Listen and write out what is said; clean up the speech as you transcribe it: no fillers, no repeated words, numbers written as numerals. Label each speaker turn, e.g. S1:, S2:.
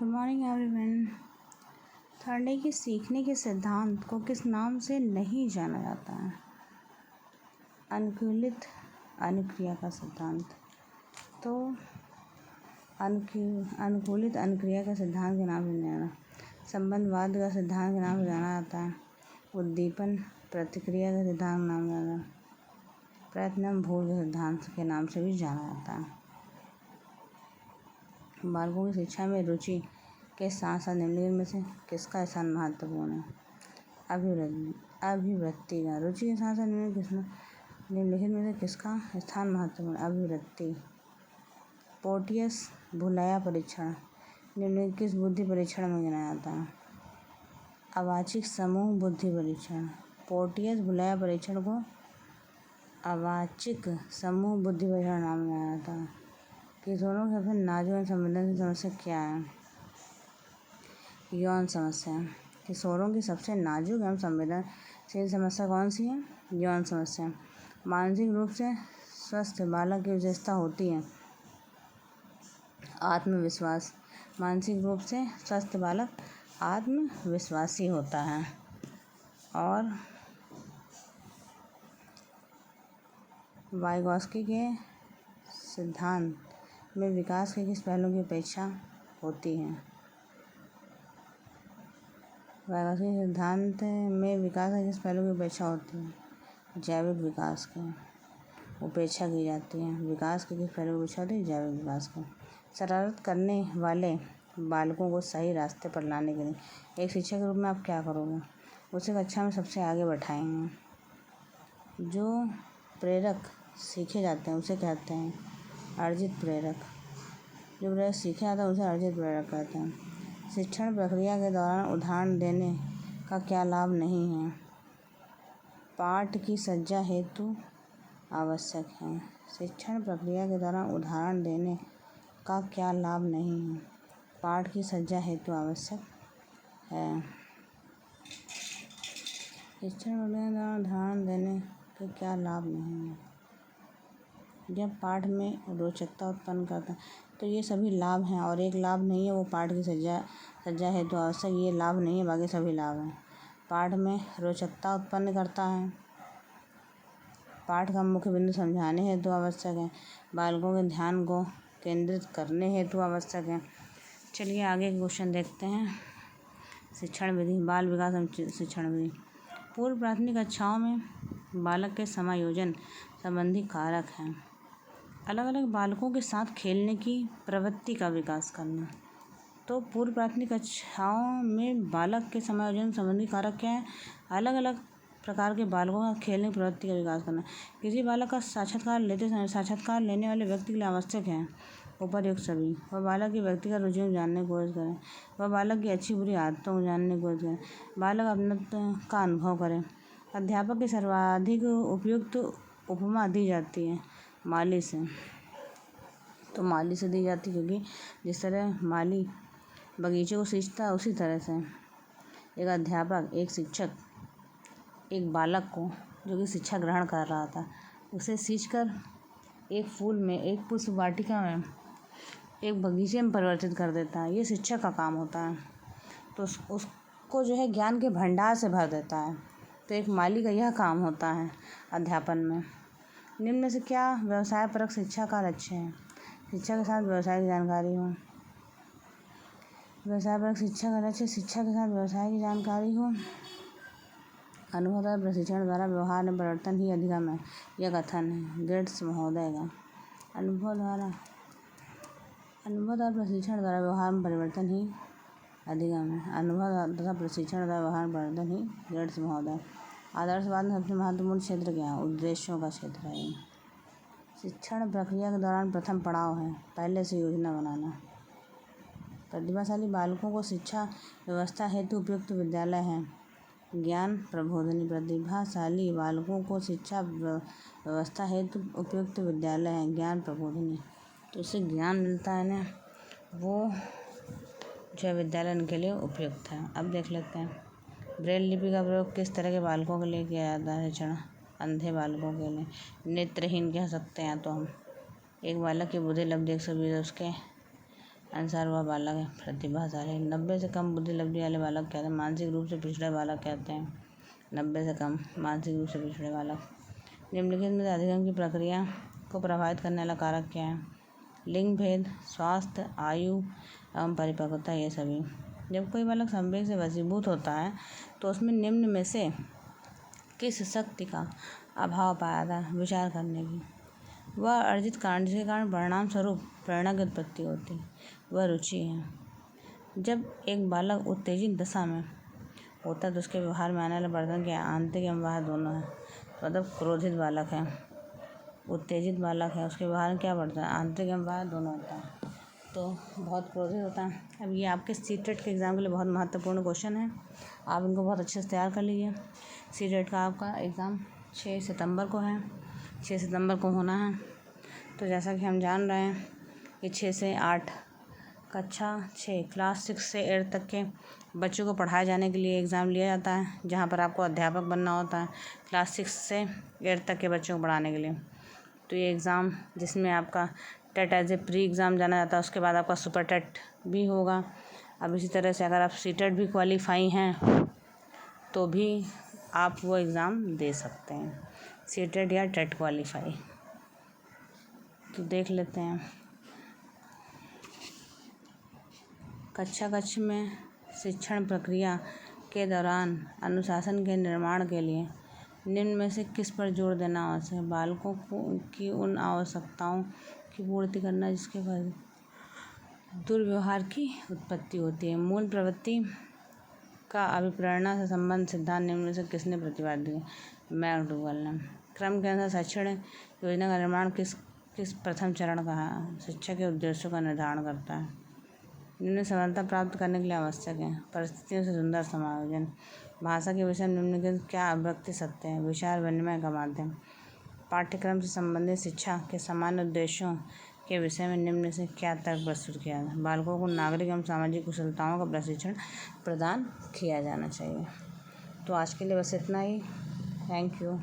S1: Good morning everyone. थर्डे के सीखने के सिद्धांत को किस नाम से नहीं जाना जाता है? अनुकूलित अनुक्रिया का सिद्धांत। तो अनुकूलित अनुक्रिया का सिद्धांत के नाम से जाना, संबंधवाद का सिद्धांत के नाम से जाना जाता है, उद्दीपन प्रतिक्रिया का सिद्धांत नाम जाना, प्रयत्न भूल के सिद्धांत के नाम से भी जाना जाता है। बालकों की शिक्षा में रुचि के साथ साथ निम्नलिखित में से किसका स्थान महत्वपूर्ण है? अभिवृत्ति का। रुचि के साथ साथ निम्नलिखित में से किसका स्थान महत्वपूर्ण? अभिवृत्ति। पोर्टियस भुलाया परीक्षण निम्नलिखित किस बुद्धि परीक्षण में गिनाया जाता है? अवाचिक समूह बुद्धि परीक्षण। पोर्टियस भुलाया परीक्षण को अवाचिक समूह बुद्धि परीक्षण नाम दिया जाता है। किशोरों के सबसे नाजुक एवं संवेदनशील समस्या क्या है? यौन समस्या। किशोरों की सबसे नाजुक एवं संवेदनशील समस्या कौन सी है? यौन समस्या। मानसिक रूप से स्वस्थ बालक की विशेषता होती है आत्मविश्वास। मानसिक रूप से स्वस्थ बालक आत्मविश्वासी होता है। और वाइगॉत्स्की के सिद्धांत में विकास के किस पहलू की अपेक्षा होती है? वाइगॉत्स्की के सिद्धांत में विकास के किस पहलू की अपेक्षा होती है? जैविक विकास की उपेक्षा की जाती है। विकास के किस पहलू की अपेक्षा होती है? जैविक विकास की। शरारत करने वाले बालकों को सही रास्ते पर लाने के लिए एक शिक्षक के रूप में आप क्या करोगे? उसे कक्षा में सबसे आगे बैठाएंगे। जो प्रेरक सीखे जाते हैं उसे कहते हैं अर्जित प्रेरक। जो प्रेरक सीखे जाता है उसे अर्जित प्रेरक कहते हैं। शिक्षण प्रक्रिया के दौरान उदाहरण देने का क्या लाभ नहीं है? पाठ की सज्जा हेतु आवश्यक है। शिक्षण प्रक्रिया के दौरान उदाहरण देने का क्या लाभ नहीं है? पाठ की सज्जा हेतु आवश्यक है। शिक्षण प्रक्रिया के दौरान उदाहरण देने के क्या लाभ नहीं है? जब पाठ में रोचकता उत्पन्न करता है तो ये सभी लाभ हैं, और एक लाभ नहीं है वो पाठ की सज्जा हेतु आवश्यक। ये लाभ नहीं है, बाकी सभी लाभ हैं। पाठ में रोचकता उत्पन्न करता है। पाठ का मुख्य बिंदु समझाने हेतु आवश्यक है। बालकों के ध्यान को केंद्रित करने हेतु आवश्यक है। चलिए आगे क्वेश्चन देखते हैं। शिक्षण विधि, बाल विकास एवं शिक्षण विधि। पूर्व प्राथमिक कक्षाओं में बालक के समायोजन संबंधी कारक हैं। अलग अलग बालकों के साथ खेलने की प्रवृत्ति का विकास करना। तो पूर्व प्राथमिक कक्षाओं में बालक के समायोजन संबंधी कारक क्या है? अलग अलग प्रकार के बालकों का खेलने की प्रवृत्ति का विकास करना। किसी बालक का साक्षात्कार लेने वाले व्यक्ति के लिए आवश्यक है उपर्युक्त सभी। वह बालक की व्यक्तिगत रुचियों को जानने की कोशिश करें। वह बालक की अच्छी बुरी आदतों को जानने की कोशिश करें। बालक अपनत्व का अनुभव करें। अध्यापक की सर्वाधिक उपयुक्त उपमा दी जाती है माली से। तो माली से दी जाती, क्योंकि जिस तरह माली बगीचे को सींचता है उसी तरह से एक अध्यापक, एक शिक्षक एक बालक को जो कि शिक्षा ग्रहण कर रहा था उसे सींचकर एक फूल में, एक पुष्प वाटिका में, एक बगीचे में परिवर्तित कर देता है। ये शिक्षक का काम होता है। तो उसको जो है ज्ञान के भंडार से भर देता है। तो एक माली का यह काम होता है अध्यापन में। निम्न में से क्या व्यवसाय परक शिक्षा का लक्ष्य है? शिक्षा के साथ व्यवसाय की जानकारी हो। व्यवसाय परक शिक्षा का लक्ष्य शिक्षा के साथ व्यवसाय की जानकारी हो। अनुभवतः प्रशिक्षण द्वारा व्यवहार में परिवर्तन ही अधिगम है, यह कथन है गेट्स महोदय का। अनुभवतः प्रशिक्षण द्वारा व्यवहार में परिवर्तन ही अधिगम है। अनुभव तथा प्रशिक्षण द्वारा व्यवहार में परिवर्तन ही गेट्स महोदय। आदर्शवाद में सबसे महत्वपूर्ण क्षेत्र क्या है? उद्देश्यों का क्षेत्र है। शिक्षण प्रक्रिया के दौरान प्रथम पड़ाव है पहले से योजना बनाना। प्रतिभाशाली बालकों को शिक्षा व्यवस्था हेतु उपयुक्त विद्यालय है ज्ञान प्रबोधिनी। प्रतिभाशाली बालकों को शिक्षा व्यवस्था हेतु उपयुक्त विद्यालय है ज्ञान प्रबोधिनी। तो उससे ज्ञान मिलता है ना, वो जो विद्यालय उनके लिए उपयुक्त है। अब देख लेते हैं ब्रेल लिपि का प्रयोग किस तरह के बालकों के लिए किया जाता है? शिक्षण अंधे बालकों के लिए, नेत्रहीन कह सकते हैं। तो हम एक बालक की बुद्धि उपलब्धि 120 उसके आंसर हुआ बालक है प्रतिभाशाली। 90 से कम बुद्धि लब्धि वाले बालक कहते हैं। मानसिक रूप से पिछड़े बालक कहते हैं। 90 से कम मानसिक रूप से पिछड़े बालक। निम्नलिखित में से अधिगम की प्रक्रिया को प्रभावित करने वाला कारक क्या है? लिंग भेद, स्वास्थ्य, आयु एवं परिपक्वता, ये सभी। जब कोई बालक संवेग से वशीभूत होता है तो उसमें निम्न में से किस शक्ति का अभाव पाया जाता है? विचार करने की। वह अर्जित कारण जिसके कारण परिणाम स्वरूप प्रेरणा की उत्पत्ति होती है, वह रुचि है। जब एक बालक उत्तेजित दशा में होता है तो उसके व्यवहार में आने वाले परिवर्तन क्या है? आंतरिक एवं बाह्य दोनों है। मतलब क्रोधित बालक है, उत्तेजित बालक है, उसके व्यवहार में क्या बढ़ता है? आंतरिक एवं बाह्य दोनों होता है, तो बहुत क्रोधित होता है। अब ये आपके सीटेट के एग्ज़ाम के लिए बहुत महत्वपूर्ण क्वेश्चन है, आप इनको बहुत अच्छे से तैयार कर लीजिए। सीटेट का आपका एग्ज़ाम 6 सितंबर को है, 6 सितंबर को होना है। तो जैसा कि हम जान रहे हैं कि 6 से 8 कक्षा 6 क्लास 6 से 8 तक के बच्चों को पढ़ाए जाने के लिए एग्ज़ाम लिया जाता है, जहाँ पर आपको अध्यापक बनना होता है क्लास 6 से 8 तक के बच्चों को पढ़ाने के लिए। तो ये एग्ज़ाम जिसमें आपका TET as a pre exam जाना जाता है, उसके बाद आपका सुपर टेट भी होगा। अब इसी तरह से अगर आप सीटेट भी क्वालिफाई हैं तो भी आप वो एग्ज़ाम दे सकते हैं, सीटेट या टेट क्वालिफाई। तो देख लेते हैं। कक्षा में शिक्षण प्रक्रिया के दौरान अनुशासन के निर्माण के लिए निम्न में से किस पर जोर देना आवश्यक है? बालकों की उन आवश्यकताओं की पूर्ति करना जिसके बाद दुर्व्यवहार की उत्पत्ति होती है। मूल प्रवृत्ति का अभिप्रेरणा से संबंध सिद्धांत निम्न में से किसने प्रतिपादित किया? मैकडूगल ने। क्रम के अनुसार शिक्षण योजना का निर्माण किस प्रथम चरण का है? शिक्षा के उद्देश्यों का निर्धारण करता है। निम्न सफलता प्राप्त करने के लिए आवश्यक है। परिस्थितियों से सुंदर समायोजन। भाषा के विषय निम्नलिखित क्या अभिव्यक्ति सत्य है? विचार विनिमय का माध्यम। पाठ्यक्रम से संबंधित शिक्षा के सामान्य उद्देश्यों के विषय में निम्न से क्या तर्क प्रस्तुत किया है? बालकों को नागरिक एवं सामाजिक कुशलताओं का प्रशिक्षण प्रदान किया जाना चाहिए। तो आज के लिए बस इतना ही। Thank you.